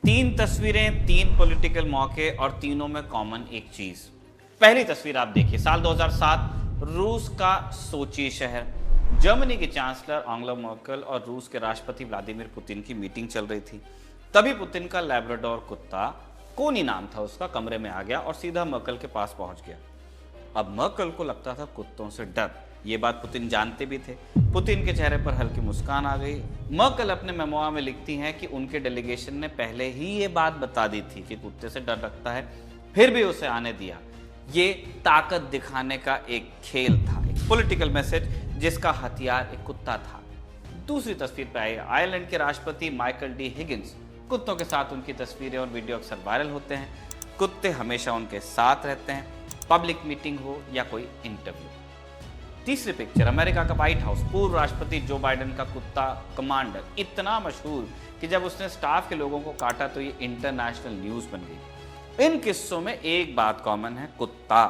तीन तस्वीरें, तीन पॉलिटिकल मौके और तीनों में कॉमन एक चीज। पहली तस्वीर आप देखिए, साल 2007, रूस का सोची शहर। जर्मनी की चांसलर एंगेला मर्केल और रूस के राष्ट्रपति व्लादिमीर पुतिन की मीटिंग चल रही थी। तभी पुतिन का लैब्राडोर कुत्ता, कोनी नाम था उसका, कमरे में आ गया और सीधा मर्केल के पास पहुंच गया। अब मर्केल को लगता था कुत्तों से डर, ये बात पुतिन जानते भी थे। पुतिन के चेहरे पर हल्की मुस्कान आ गई। मर्केल अपने मेमोआ में लिखती हैं कि उनके डेलीगेशन ने पहले ही ये बात बता दी थी कि कुत्ते से डर लगता है, फिर भी उसे आने दिया। ये ताकत दिखाने का एक खेल था, एक पॉलिटिकल मैसेज जिसका हथियार एक कुत्ता था। दूसरी तस्वीर पे आई, आयरलैंड के राष्ट्रपति माइकल डी हिगिंस। कुत्तों के साथ उनकी तस्वीरें और वीडियो अक्सर वायरल होते हैं। कुत्ते हमेशा उनके साथ रहते हैं, पब्लिक मीटिंग हो या कोई इंटरव्यू। तीसरी पिक्चर, अमेरिका का व्हाइट हाउस। पूर्व राष्ट्रपति जो बाइडेन का कुत्ता कमांडर इतना मशहूर कि जब उसने स्टाफ के लोगों को काटा तो ये इंटरनेशनल न्यूज बन गई। इन किस्सों में एक बात कॉमन है, कुत्ता।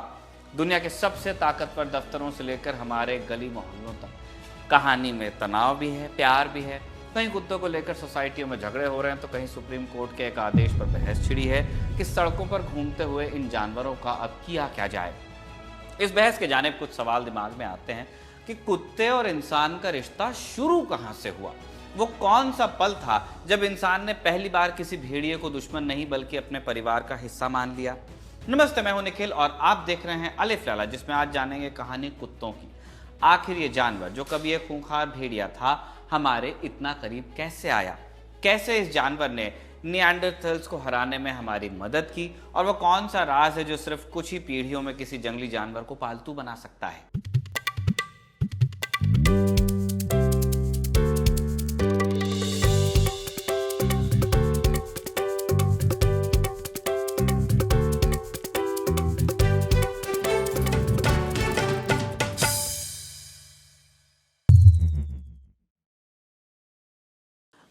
दुनिया के सबसे ताकतवर दफ्तरों से लेकर हमारे गली मोहल्लों तक कहानी में तनाव भी है, प्यार भी है। कहीं कुत्तों को लेकर सोसाइटियों में झगड़े हो रहे हैं तो कहीं सुप्रीम कोर्ट के एक आदेश पर बहस छिड़ी है कि सड़कों पर घूमते हुए इन जानवरों का अब किया क्या जाए। इस बहस के जानिब कुछ सवाल दिमाग में आते हैं कि कुत्ते और इंसान का रिश्ता शुरू कहां से हुआ। वो कौन सा पल था जब इंसान ने पहली बार किसी भेड़िए को दुश्मन नहीं बल्कि अपने परिवार का हिस्सा मान लिया। नमस्ते, मैं हूं निखिल और आप देख रहे हैं अलिफ लाला, जिसमें आज जानेंगे कहानी कुत्तों की। आखिर ये जानवर जो कभी एक खूंखार भेड़िया था, हमारे इतना करीब कैसे आया? कैसे इस जानवर ने निएंडरथल्स को हराने में हमारी मदद की? और वो कौन सा राज है जो सिर्फ कुछ ही पीढ़ियों में किसी जंगली जानवर को पालतू बना सकता है?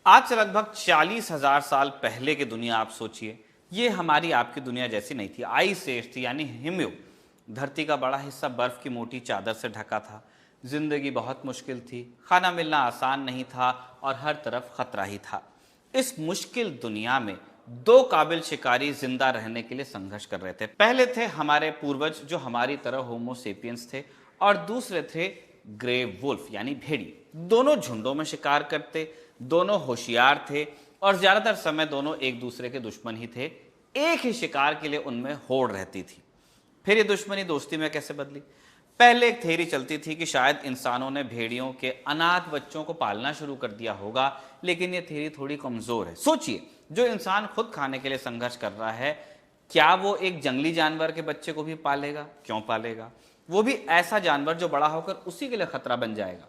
आज से लगभग 40,000 साल पहले की दुनिया आप सोचिए। ये हमारी आपकी दुनिया जैसी नहीं थी। आइस एज थी, यानी हिमयुग। धरती का बड़ा हिस्सा बर्फ की मोटी चादर से ढका था। जिंदगी बहुत मुश्किल थी, खाना मिलना आसान नहीं था और हर तरफ खतरा ही था। इस मुश्किल दुनिया में दो काबिल शिकारी जिंदा रहने के लिए संघर्ष कर रहे थे। पहले थे हमारे पूर्वज जो हमारी तरह होमो सेपियंस थे, और दूसरे थे ग्रे वुल्फ यानी भेड़ी। दोनों झुंडों में शिकार करते, दोनों होशियार थे और ज्यादातर समय दोनों एक दूसरे के दुश्मन ही थे। एक ही शिकार के लिए उनमें होड़ रहती थी। फिर ये दुश्मनी दोस्ती में कैसे बदली? पहले एक थ्योरी चलती थी कि शायद इंसानों ने भेड़ियों के अनाथ बच्चों को पालना शुरू कर दिया होगा, लेकिन ये थ्योरी थोड़ी कमजोर है। सोचिए, जो इंसान खुद खाने के लिए संघर्ष कर रहा है, क्या वो एक जंगली जानवर के बच्चे को भी पालेगा? क्यों पालेगा? वो भी ऐसा जानवर जो बड़ा होकर उसी के लिए खतरा बन जाएगा।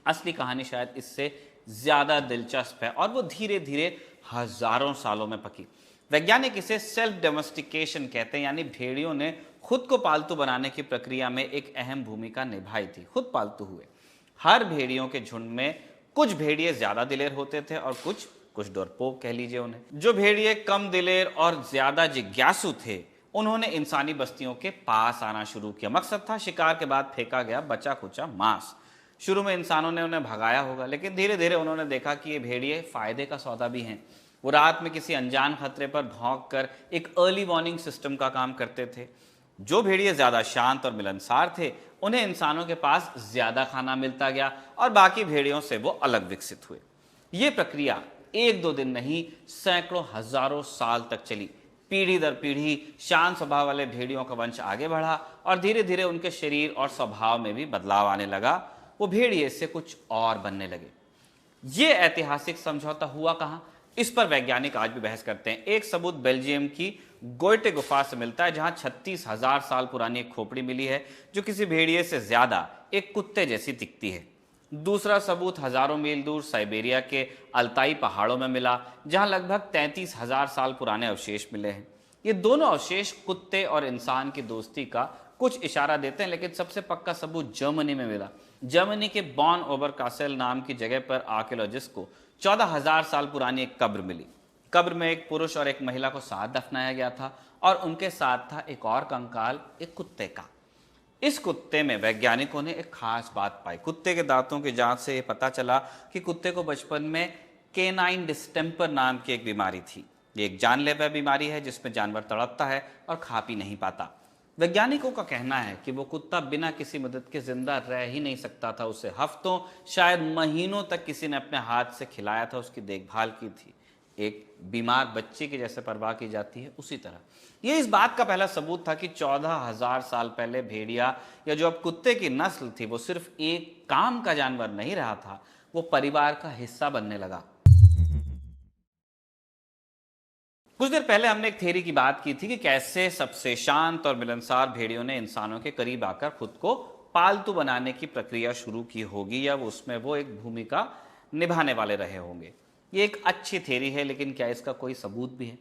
असली कहानी शायद इससे ज्यादा दिलचस्प है और वो धीरे धीरे हजारों सालों में पकी। वैज्ञानिक इसे सेल्फ डोमेस्टिकेशन कहते हैं, यानी भेड़ियों ने खुद को पालतू बनाने की प्रक्रिया में एक अहम भूमिका निभाई थी। खुद पालतू हुए। हर भेड़ियों के झुंड में कुछ भेड़िए ज्यादा दिलेर होते थे और कुछ डरपोक कह लीजिए उन्हें। जो भेड़िए कम दिलेर और ज्यादा जिज्ञासु थे, उन्होंने इंसानी बस्तियों के पास आना शुरू किया। मकसद था शिकार के बाद फेंका गया बचा खुचा मांस। शुरू में इंसानों ने उन्हें भगाया होगा, लेकिन धीरे धीरे उन्होंने देखा कि ये भेड़िए फायदे का सौदा भी हैं। वो रात में किसी अनजान खतरे पर भौंक कर एक अर्ली वार्निंग सिस्टम का काम करते थे। जो भेड़िए ज्यादा शांत और मिलनसार थे, उन्हें इंसानों के पास ज्यादा खाना मिलता गया और बाकी भेड़ियों से वो अलग विकसित हुए। ये प्रक्रिया एक दो दिन नहीं, सैकड़ों हजारों साल तक चली। पीढ़ी दर पीढ़ी शांत स्वभाव वाले भेड़ियों का वंश आगे बढ़ा और धीरे धीरे उनके शरीर और स्वभाव में भी बदलाव आने लगा। वो भेड़िए से कुछ और बनने लगे। ये ऐतिहासिक समझौता हुआ कहां? इस पर वैज्ञानिक आज भी बहस करते हैं। एक सबूत बेल्जियम की गोएटे गुफा से मिलता है, जहां 36,000 साल पुरानी एक खोपड़ी मिली है जो किसी भेड़िए से ज्यादा एक कुत्ते जैसी दिखती है। दूसरा सबूत हजारों मील दूर साइबेरिया के अल्ताई पहाड़ों में मिला, जहां लगभग 33,000 साल पुराने अवशेष मिले हैं। ये दोनों अवशेष कुत्ते और इंसान की दोस्ती का कुछ इशारा देते हैं, लेकिन सबसे पक्का सबूत जर्मनी में मिला। जर्मनी के बॉन ओबरकासेल नाम की जगह पर आर्कियोलॉजिस्ट को 14,000 साल पुरानी एक कब्र मिली। कब्र में एक पुरुष और एक महिला को साथ दफनाया गया था और उनके साथ था एक और कंकाल, एक कुत्ते का। इस कुत्ते में वैज्ञानिकों ने एक खास बात पाई। कुत्ते के दांतों की जांच से यह पता चला कि कुत्ते को बचपन में केनाइन डिस्टेंपर नाम की एक बीमारी थी। ये एक जानलेवा बीमारी है जिसमें जानवर तड़पता है और खा पी नहीं पाता। वैज्ञानिकों का कहना है कि वो कुत्ता बिना किसी मदद के जिंदा रह ही नहीं सकता था। उसे हफ्तों, शायद महीनों तक किसी ने अपने हाथ से खिलाया था, उसकी देखभाल की थी। एक बीमार बच्चे की जैसे परवाह की जाती है, उसी तरह ये इस बात का पहला सबूत था कि 14,000 साल पहले भेड़िया या जो अब कुत्ते की नस्ल थी वो सिर्फ एक काम का जानवर नहीं रहा था, वो परिवार का हिस्सा बनने लगा। कुछ देर पहले हमने एक थ्योरी की बात की थी कि कैसे सबसे शांत और मिलनसार भेड़ियों ने इंसानों के करीब आकर खुद को पालतू बनाने की प्रक्रिया शुरू की होगी, या उसमें वो एक भूमिका निभाने वाले रहे होंगे। ये एक अच्छी थ्योरी है, लेकिन क्या इसका कोई सबूत भी है?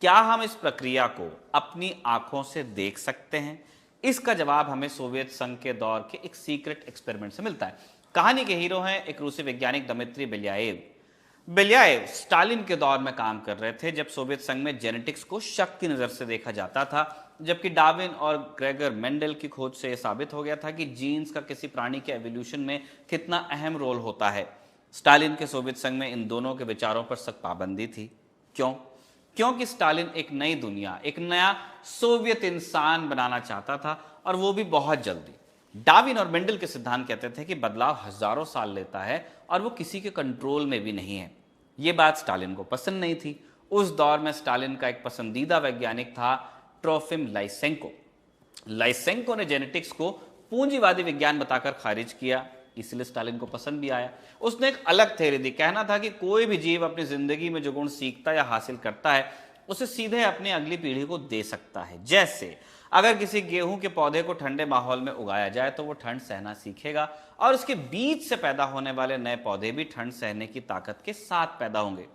क्या हम इस प्रक्रिया को अपनी आंखों से देख सकते हैं? इसका जवाब हमें सोवियत संघ के दौर के एक सीक्रेट एक्सपेरिमेंट से मिलता है। कहानी के हीरो हैं एक रूसी वैज्ञानिक दमित्री बेल्याएव। बेल्याएव स्टालिन के दौर में काम कर रहे थे, जब सोवियत संघ में जेनेटिक्स को शक की नजर से देखा जाता था, जबकि डार्विन और ग्रेगर मेंडल की खोज से यह साबित हो गया था कि जीन्स का किसी प्राणी के एवोल्यूशन में कितना अहम रोल होता है। स्टालिन के सोवियत संघ में इन दोनों के विचारों पर सख्त पाबंदी थी। क्यों? क्योंकि स्टालिन एक नई दुनिया, एक नया सोवियत इंसान बनाना चाहता था, और वो भी बहुत जल्दी। डार्विन और मेंडल के सिद्धांत कहते थे कि बदलाव हजारों साल लेता है और वो किसी के कंट्रोल में भी नहीं है। ये बात स्टालिन को पसंद नहीं थी। उस दौर में स्टालिन का एक पसंदीदा वैज्ञानिक था ट्रोफिम लाइसेंको। लाइसेंको ने जेनेटिक्स को पूंजीवादी विज्ञान बताकर खारिज किया, इसलिए स्टालिन को पसंद भी आया। उसने एक अलग थ्योरी दी। कहना था कि कोई भी जीव अपनी जिंदगी में जो गुण सीखता या हासिल करता है उसे सीधे अपनी अगली पीढ़ी को दे सकता है। जैसे अगर किसी गेहूं के पौधे को ठंडे माहौल में उगाया जाए तो वो ठंड सहना सीखेगा, और उसके बीज से पैदा होने वाले नए पौधे भी ठंड सहने की ताकत के साथ पैदा होंगे।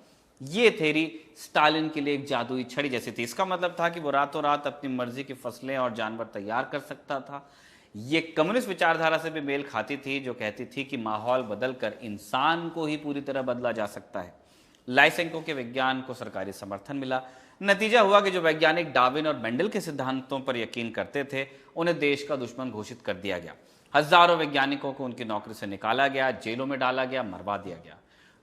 ये थ्योरी स्टालिन के लिए एक जादुई छड़ी जैसी थी। इसका मतलब था कि वो रातों रात अपनी मर्जी की फसलें और जानवर तैयार कर सकता था। ये कम्युनिस्ट विचारधारा से भी मेल खाती थी, जो कहती थी कि माहौल बदलकर इंसान को ही पूरी तरह बदला जा सकता है। लाइसेंको के विज्ञान को सरकारी समर्थन मिला। नतीजा हुआ कि जो वैज्ञानिक डार्विन और मेंडल के सिद्धांतों पर यकीन करते थे, उन्हें देश का दुश्मन घोषित कर दिया गया। हजारों वैज्ञानिकों को उनकी नौकरी से निकाला गया, जेलों में डाला गया, मरवा दिया गया।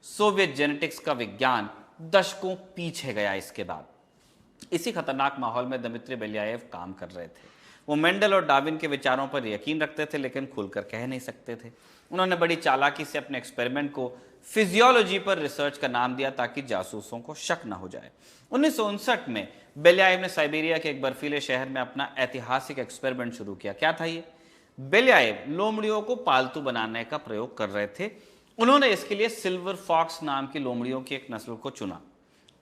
सोवियत जेनेटिक्स का विज्ञान दशकों पीछे गया। इसके बाद इसी खतरनाक माहौल में दमित्री बेल्याएव काम कर रहे थे। वो मेंडल और डार्विन के विचारों पर यकीन रखते थे, लेकिन खुलकर कह नहीं सकते थे। उन्होंने बड़ी चालाकी से अपने एक्सपेरिमेंट को फिजियोलॉजी पर रिसर्च का नाम दिया, ताकि जासूसों को शक न हो जाए। 1959 में बेल्याएव ने साइबेरिया के एक बर्फीले शहर में अपना ऐतिहासिक एक्सपेरिमेंट शुरू किया। क्या था ये? बेल्याएव लोमड़ियों को पालतू बनाने का प्रयोग कर रहे थे। उन्होंने इसके लिए सिल्वर फॉक्स नाम की लोमड़ियों की एक नस्ल को चुना।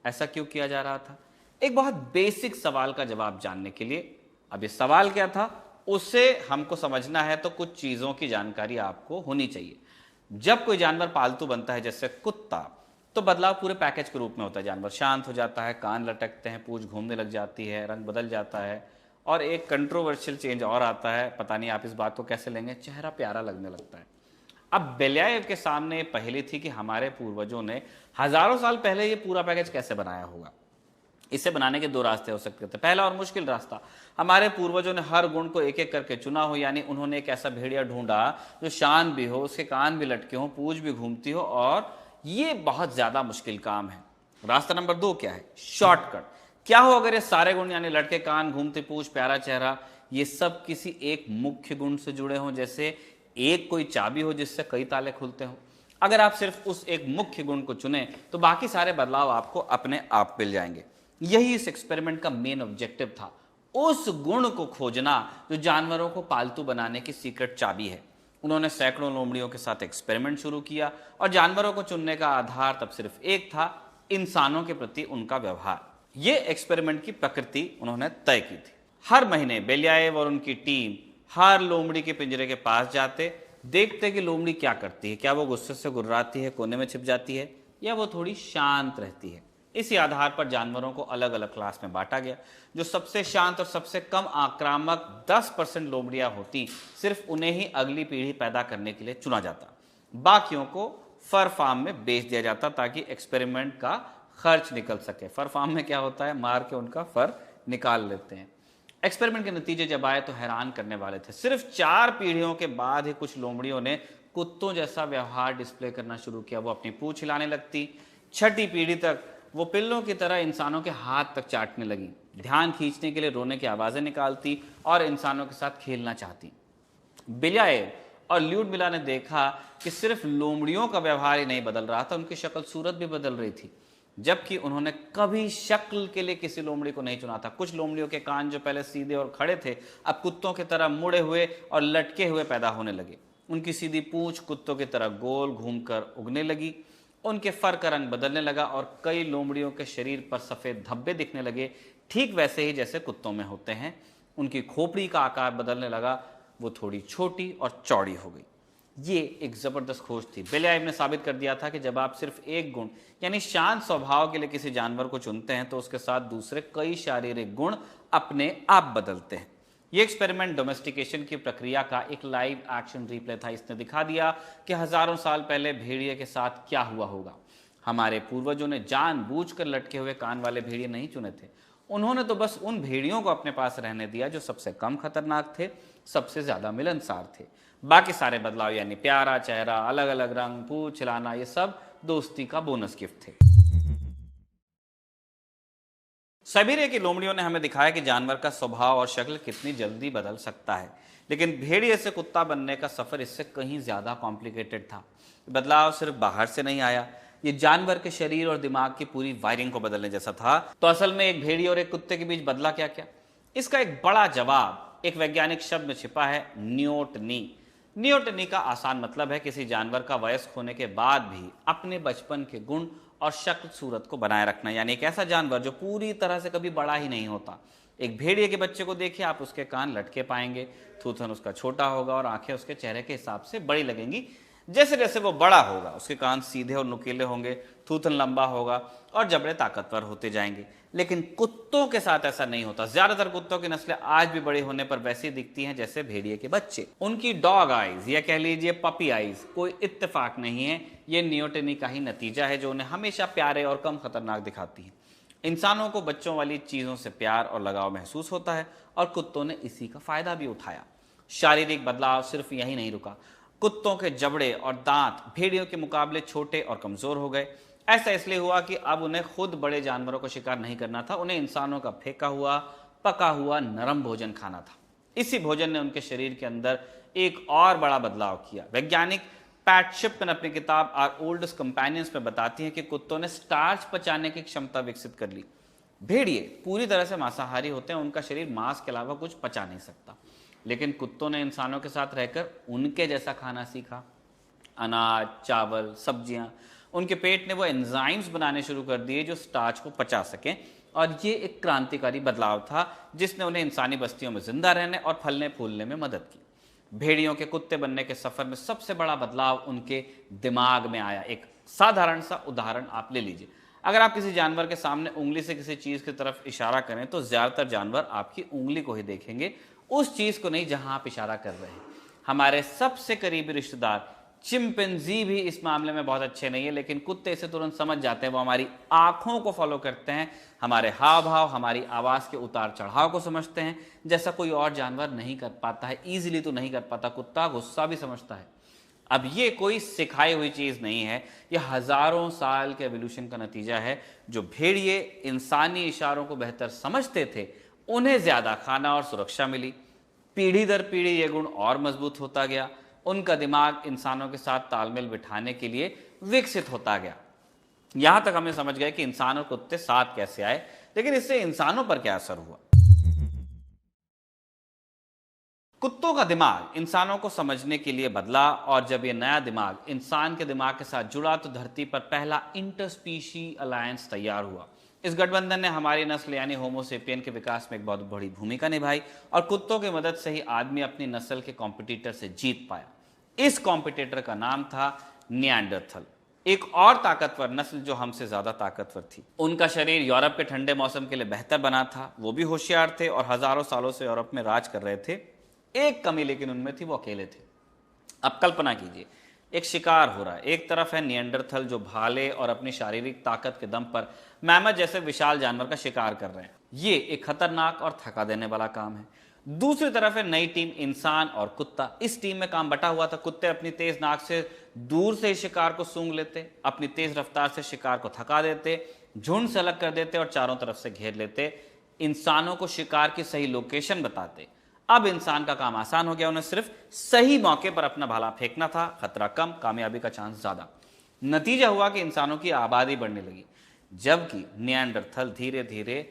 ऐसा क्यों किया जा रहा था? एक बहुत बेसिक सवाल का जवाब जानने के लिए। अब ये सवाल क्या था, उसे हमको समझना है तो कुछ चीजों की जानकारी आपको होनी चाहिए। जब कोई जानवर पालतू बनता है, जैसे कुत्ता, तो बदलाव पूरे पैकेज के रूप में होता है। जानवर शांत हो जाता है, कान लटकते हैं, पूंछ घूमने लग जाती है, रंग बदल जाता है, और एक कंट्रोवर्शियल चेंज और आता है। पता नहीं आप इस बात को कैसे लेंगे, चेहरा प्यारा लगने लगता है। अब बेल्याएव के सामने पहेली थी कि हमारे पूर्वजों ने हजारों साल पहले ये पूरा पैकेज कैसे बनाया होगा। इसे बनाने के दो रास्ते हो सकते थे। पहला और मुश्किल रास्ता, हमारे पूर्वजों ने हर गुण को एक एक करके चुना हो, यानी उन्होंने एक ऐसा भेड़िया ढूंढा जो शांत भी हो, उसके कान भी लटके हो, पूंछ भी घूमती हो, और ये बहुत ज्यादा मुश्किल काम है। रास्ता नंबर 2 क्या है? शॉर्टकट। क्या हो अगर ये सारे गुण, यानी लटके कान, घूमती पूंछ, प्यारा चेहरा, ये सब किसी एक मुख्य गुण से जुड़े हों, जैसे एक कोई चाबी हो जिससे कई ताले खुलते हो। अगर आप सिर्फ उस एक मुख्य गुण को चुने तो बाकी सारे बदलाव आपको अपने आप मिल जाएंगे। यही इस एक्सपेरिमेंट का मेन ऑब्जेक्टिव था, उस गुण को खोजना जो जानवरों को पालतू बनाने की सीक्रेट चाबी है। उन्होंने सैकड़ों लोमड़ियों के साथ एक्सपेरिमेंट शुरू किया, और जानवरों को चुनने का आधार तब सिर्फ एक था, इंसानों के प्रति उनका व्यवहार। यह एक्सपेरिमेंट की प्रकृति उन्होंने तय की थी। हर महीने बेल्याएव और उनकी टीम हर लोमड़ी के पिंजरे के पास जाते, देखते कि लोमड़ी क्या करती है। क्या वो गुस्से से गुर्राती है, कोने में छिप जाती है, या वो थोड़ी शांत रहती है। इसी आधार पर जानवरों को अलग अलग क्लास में बांटा गया। जो सबसे शांत और सबसे कम आक्रामक 10% लोमड़ियां होती, सिर्फ उन्हें ही अगली पीढ़ी पैदा करने के लिए चुना जाता। बाकियों को फर फार्म में बेच दिया जाता, ताकि एक्सपेरिमेंट का खर्च निकल सके। फर फार्म में क्या होता है, मार के उनका फर निकाल लेते हैं। एक्सपेरिमेंट के नतीजे जब आए तो हैरान करने वाले थे। सिर्फ 4 पीढ़ियों के बाद ही कुछ लोमड़ियों ने कुत्तों जैसा व्यवहार डिस्प्ले करना शुरू किया। वो अपनी पूंछ हिलाने लगती। 6ठी पीढ़ी तक वो पिल्लों की तरह इंसानों के हाथ तक चाटने लगी, ध्यान खींचने के लिए रोने की आवाज़ें निकालती और इंसानों के साथ खेलना चाहती। बिलाएव और ल्यूडमिला ने देखा कि सिर्फ लोमड़ियों का व्यवहार ही नहीं बदल रहा था, उनकी शक्ल सूरत भी बदल रही थी, जबकि उन्होंने कभी शक्ल के लिए किसी लोमड़ी को नहीं चुना था। कुछ लोमड़ियों के कान जो पहले सीधे और खड़े थे, अब कुत्तों की तरह मुड़े हुए और लटके हुए पैदा होने लगे। उनकी सीधी पूंछ कुत्तों की तरह गोल घूमकर उगने लगी, उनके फर का रंग बदलने लगा और कई लोमड़ियों के शरीर पर सफ़ेद धब्बे दिखने लगे, ठीक वैसे ही जैसे कुत्तों में होते हैं। उनकी खोपड़ी का आकार बदलने लगा, वो थोड़ी छोटी और चौड़ी हो गई। ये एक ज़बरदस्त खोज थी। बेलाएव ने साबित कर दिया था कि जब आप सिर्फ एक गुण यानी शांत स्वभाव के लिए किसी जानवर को चुनते हैं तो उसके साथ दूसरे कई शारीरिक गुण अपने आप बदलते हैं। ये एक्सपेरिमेंट डोमेस्टिकेशन की प्रक्रिया का एक लाइव एक्शन रिप्ले था। इसने दिखा दिया कि हजारों साल पहले भेड़िए के साथ क्या हुआ होगा। हमारे पूर्वजों ने जानबूझकर लटके हुए कान वाले भेड़िए नहीं चुने थे, उन्होंने तो बस उन भेड़ियों को अपने पास रहने दिया जो सबसे कम खतरनाक थे, सबसे ज्यादा मिलनसार थे। बाकी सारे बदलाव यानी प्यारा चेहरा, अलग अलग रंग, पूंछ हिलाना, ये सब दोस्ती का बोनस गिफ्ट थे। साइबेरिया की लोमड़ियों ने हमें दिखाया कि जानवर का स्वभाव और शक्ल कितनी जल्दी बदल सकता है, लेकिन भेड़िए से कुत्ता बनने का सफर इससे कहीं ज्यादा कॉम्प्लिकेटेड था। बदलाव सिर्फ बाहर से नहीं आया, ये जानवर के शरीर और दिमाग की पूरी वायरिंग को बदलने जैसा था। तो असल में एक भेड़िए और एक कुत्ते के बीच बदला क्या क्या? इसका एक बड़ा जवाब एक वैज्ञानिक शब्द में छिपा है, नियोटनी। नियोटनी का आसान मतलब है किसी जानवर का वयस्क होने के बाद भी अपने बचपन के गुण और शक्ल सूरत को बनाए रखना, यानी एक ऐसा जानवर जो पूरी तरह से कभी बड़ा ही नहीं होता। एक भेड़िए के बच्चे को देखिए, आप उसके कान लटके पाएंगे, थूथन उसका छोटा होगा और आंखें उसके चेहरे के हिसाब से बड़ी लगेंगी। जैसे जैसे वो बड़ा होगा उसके कान सीधे और नुकीले होंगे, थूथन लंबा होगा और जबड़े ताकतवर होते जाएंगे। लेकिन कुत्तों के साथ ऐसा नहीं होता। ज्यादातर कुत्तों की नस्लें आज भी बड़े होने पर वैसी दिखती हैं जैसे भेड़िए के बच्चे। उनकी डॉग आईज या कह लीजिए पपी आईज कोई इत्तेफाक नहीं है, ये नियोटनी का ही नतीजा है जो उन्हें हमेशा प्यारे और कम खतरनाक दिखाती है। इंसानों को बच्चों वाली चीजों से प्यार और लगाव महसूस होता है और कुत्तों ने इसी का फायदा भी उठाया। शारीरिक बदलाव सिर्फ यही नहीं रुका, कुत्तों के जबड़े और दांत भेड़ियों के मुकाबले छोटे और कमजोर हो गए। ऐसा इसलिए हुआ कि अब उन्हें खुद बड़े जानवरों को शिकार नहीं करना था, उन्हें इंसानों का फेंका हुआ पका हुआ नरम भोजन खाना था। इसी भोजन ने उनके शरीर के अंदर एक और बड़ा बदलाव किया। वैज्ञानिक पैट शिप्टन अपनी किताब आवर ओल्डेस्ट कंपेनियंस में बताती हैं कि कुत्तों ने स्टार्च पचाने की क्षमता विकसित कर ली। भेड़िए पूरी तरह से मांसाहारी होते हैं, उनका शरीर मांस के अलावा कुछ पचा नहीं सकता, लेकिन कुत्तों ने इंसानों के साथ रहकर उनके जैसा खाना सीखा। अनाज, चावल, सब्जियां, उनके पेट ने वो एंजाइम्स बनाने शुरू कर दिए जो स्टार्च को पचा सकें, और ये एक क्रांतिकारी बदलाव था जिसने उन्हें इंसानी बस्तियों में जिंदा रहने और फलने फूलने में मदद की। भेड़ियों के कुत्ते बनने के सफर में सबसे बड़ा बदलाव उनके दिमाग में आया। एक साधारण सा उदाहरण आप ले लीजिए। अगर आप किसी जानवर के सामने उंगली से किसी चीज की तरफ इशारा करें तो ज्यादातर जानवर आपकी उंगली को ही देखेंगे, उस चीज को नहीं जहां आप इशारा कर रहे हैं। हमारे सबसे करीबी रिश्तेदार चिंपैंजी भी इस मामले में बहुत अच्छे नहीं है, लेकिन कुत्ते इसे तुरंत समझ जाते हैं। वो हमारी आंखों को फॉलो करते हैं, हमारे हाव भाव, हमारी आवाज के उतार चढ़ाव को समझते हैं, जैसा कोई और जानवर नहीं कर पाता है। इजीली तो नहीं कर पाता, कुत्ता गुस्सा भी समझता है। अब ये कोई सिखाई हुई चीज नहीं है, ये हजारों साल के एवोल्यूशन का नतीजा है। जो भेड़िए इंसानी इशारों को बेहतर समझते थे, उन्हें ज्यादा खाना और सुरक्षा मिली। पीढ़ी दर पीढ़ी ये गुण और मजबूत होता गया। उनका दिमाग इंसानों के साथ तालमेल बिठाने के लिए विकसित होता गया। यहां तक हमें समझ गए कि इंसान और कुत्ते साथ कैसे आए, लेकिन इससे इंसानों पर क्या असर हुआ। कुत्तों का दिमाग इंसानों को समझने के लिए बदला, और जब ये नया दिमाग इंसान के दिमाग के साथ जुड़ा तो धरती पर पहला इंटरस्पीशी अलायंस तैयार हुआ। इस गठबंधन ने हमारी नस्ल यानी होमोसेपियन के विकास में एक बहुत बड़ी भूमिका निभाई, और कुत्तों की मदद से ही आदमी अपनी नस्ल के कॉम्पिटिटर से जीत पाया। इस कॉम्पिटिटर का नाम था निएंडरथल। एक और ताकतवर नस्ल जो हमसे ज्यादा ताकतवर थी। उनका शरीर यूरोप के ठंडे मौसम के लिए बेहतर बना था, वो भी होशियार थे और हजारों सालों से यूरोप में राज कर रहे थे। एक कमी लेकिन उनमें थी, वो अकेले थे। अब कल्पना कीजिए, एक शिकार हो रहा है। एक तरफ है निएंडरथल जो भाले और अपनी शारीरिक ताकत के दम पर मैमथ जैसे विशाल जानवर का शिकार कर रहे हैं। ये एक खतरनाक और थका देने वाला काम है। दूसरी तरफ है नई टीम, इंसान और कुत्ता। इस टीम में काम बटा हुआ था। कुत्ते अपनी तेज नाक से दूर से शिकार को सूंघ लेते, अपनी तेज रफ्तार से शिकार को थका देते झुंड से अलग कर देते और चारों तरफ से घेर लेते, इंसानों को शिकार की सही लोकेशन बताते। अब इंसान का काम आसान हो गया, उन्हें सिर्फ सही मौके पर अपना भाला फेंकना था, खतरा कम, कामयाबी का चांस ज्यादा। नतीजा हुआ कि इंसानों की आबादी बढ़ने लगी, जबकि निएंडरथल धीरे धीरे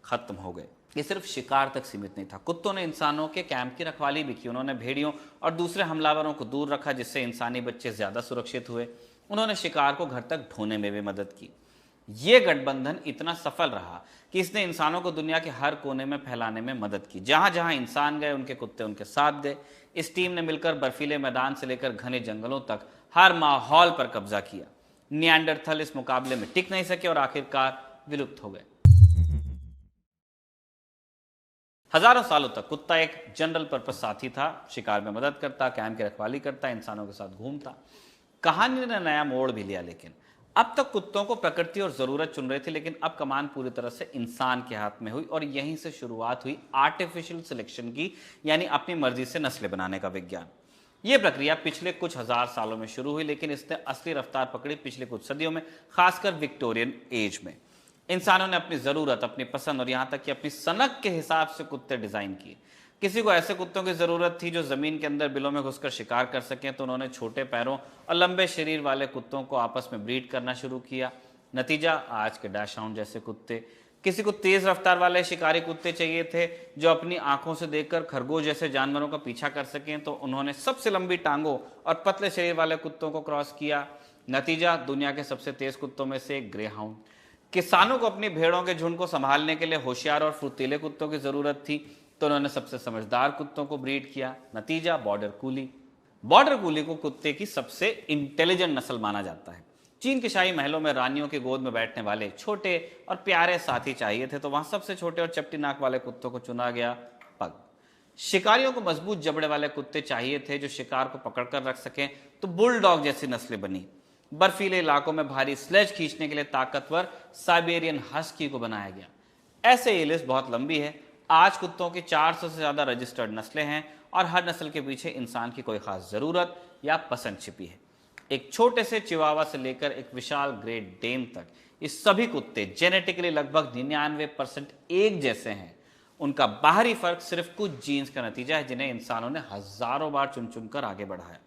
खत्म हो गए। ये सिर्फ शिकार तक सीमित नहीं था, कुत्तों ने इंसानों के कैंप की रखवाली भी की। उन्होंने भेड़ियों और दूसरे हमलावरों को दूर रखा, जिससे इंसानी बच्चे ज्यादा सुरक्षित हुए। उन्होंने शिकार को घर तक ढोने में भी मदद की। ये गठबंधन इतना सफल रहा कि इसने इंसानों को दुनिया के हर कोने में फैलाने में मदद की। जहां जहां इंसान गए, उनके कुत्ते उनके साथ गए। इस टीम ने मिलकर बर्फीले मैदान से लेकर घने जंगलों तक हर माहौल पर कब्जा किया। निएंडरथल इस मुकाबले में टिक नहीं सके और आखिरकार विलुप्त हो गए। हजारों सालों तक कुत्ता एक जनरल पर्पस साथी था, शिकार में मदद करता, कैंप की रखवाली करता, इंसानों के साथ घूमता। कहानी ने नया मोड़ भी लिया, लेकिन अब तक कुत्तों को प्रकृति और जरूरत चुन रहे थे, लेकिन अब कमान पूरी तरह से इंसान के हाथ में हुई और यहीं से शुरुआत हुई आर्टिफिशियल सिलेक्शन की, यानी अपनी मर्जी से नस्लें बनाने का विज्ञान। यह प्रक्रिया पिछले कुछ हजार सालों में शुरू हुई, लेकिन इसने असली रफ्तार पकड़ी पिछले कुछ सदियों में, खासकर विक्टोरियन एज में। इंसानों ने अपनी जरूरत, अपनी पसंद और यहां तक कि अपनी सनक के हिसाब से कुत्ते डिजाइन किए। किसी को ऐसे कुत्तों की जरूरत थी जो जमीन के अंदर बिलों में घुसकर शिकार कर सकें, तो उन्होंने छोटे पैरों और लंबे शरीर वाले कुत्तों को आपस में ब्रीड करना शुरू किया। नतीजा आज के डैश हाउंड जैसे कुत्ते। किसी को तेज रफ्तार वाले शिकारी कुत्ते चाहिए थे जो अपनी आंखों से देखकर खरगोश जैसे जानवरों का पीछा कर सकें, तो उन्होंने सबसे लंबी टांगों और पतले शरीर वाले कुत्तों को क्रॉस किया। नतीजा दुनिया के सबसे तेज कुत्तों में से एक ग्रे हाउंड। किसानों को अपनी भेड़ों के झुंड को संभालने के लिए होशियार और फुर्तीले कुत्तों की जरूरत थी, तो उन्होंने सबसे समझदार कुत्तों को ब्रीड किया। नतीजा बॉर्डर कूली। बॉर्डर कूली को कुत्ते की सबसे इंटेलिजेंट नस्ल माना जाता है। चीन के शाही महलों में रानियों की गोद में बैठने वाले छोटे और प्यारे साथी चाहिए थे, तो वहां सबसे छोटे और चपटी नाक वाले कुत्तों को चुना गया, पग। शिकारियों को मजबूत जबड़े वाले कुत्ते चाहिए थे जो शिकार को पकड़कर रख सकें, तो बुलडॉग जैसी नस्लें बनी। बर्फीले इलाकों में भारी स्लेज खींचने के लिए ताकतवर साइबेरियन हस्की को बनाया गया। ऐसे ये लिस्ट बहुत लंबी है। आज कुत्तों की 400 से ज्यादा रजिस्टर्ड नस्लें हैं और हर नस्ल के पीछे इंसान की कोई खास जरूरत या पसंद छिपी है। एक छोटे से चिवावा से लेकर एक विशाल ग्रेट डेन तक, ये सभी कुत्ते जेनेटिकली लगभग 99% एक जैसे हैं। उनका बाहरी फर्क सिर्फ कुछ जीन्स का नतीजा है, जिन्हें इंसानों ने हजारों बार चुन चुनकर आगे बढ़ाया।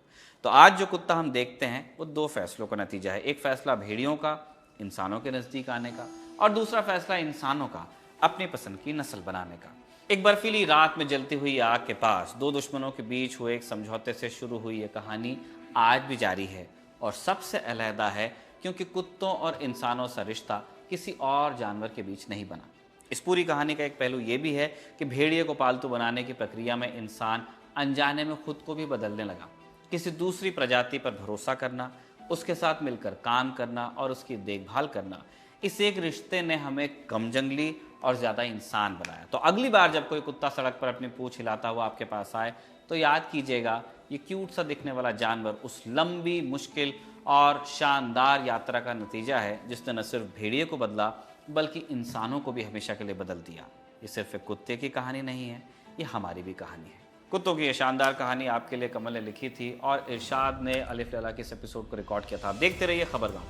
तो आज जो कुत्ता हम देखते हैं वो 2 फैसलों का नतीजा है। एक फैसला भेड़ियों का, इंसानों के नजदीक आने का, और दूसरा फैसला इंसानों का, अपनी पसंद की नस्ल बनाने का। एक बर्फीली रात में जलती हुई आग के पास 2 दुश्मनों के बीच हुए एक समझौते से शुरू हुई ये कहानी आज भी जारी है, और सबसे अलहदा है क्योंकि कुत्तों और इंसानों सा रिश्ता किसी और जानवर के बीच नहीं बना। इस पूरी कहानी का एक पहलू ये भी है कि भेड़िए को पालतू बनाने की प्रक्रिया में इंसान अनजाने में खुद को भी बदलने लगा। किसी दूसरी प्रजाति पर भरोसा करना, उसके साथ मिलकर काम करना और उसकी देखभाल करना, इस एक रिश्ते ने हमें कम जंगली और ज़्यादा इंसान बनाया। तो अगली बार जब कोई कुत्ता सड़क पर अपनी पूंछ हिलाता हुआ आपके पास आए, तो याद कीजिएगा ये क्यूट सा दिखने वाला जानवर उस लंबी, मुश्किल और शानदार यात्रा का नतीजा है जिसने न सिर्फ भेड़िए को बदला बल्कि इंसानों को भी हमेशा के लिए बदल दिया। ये सिर्फ एक कुत्ते की कहानी नहीं है, ये हमारी भी कहानी है। कुत्तों की ये शानदार कहानी आपके लिए कमल ने लिखी थी और इरशाद ने अलिफ लैला के इस एपिसोड को रिकॉर्ड किया था। आप देखते रहिए खबरगाम।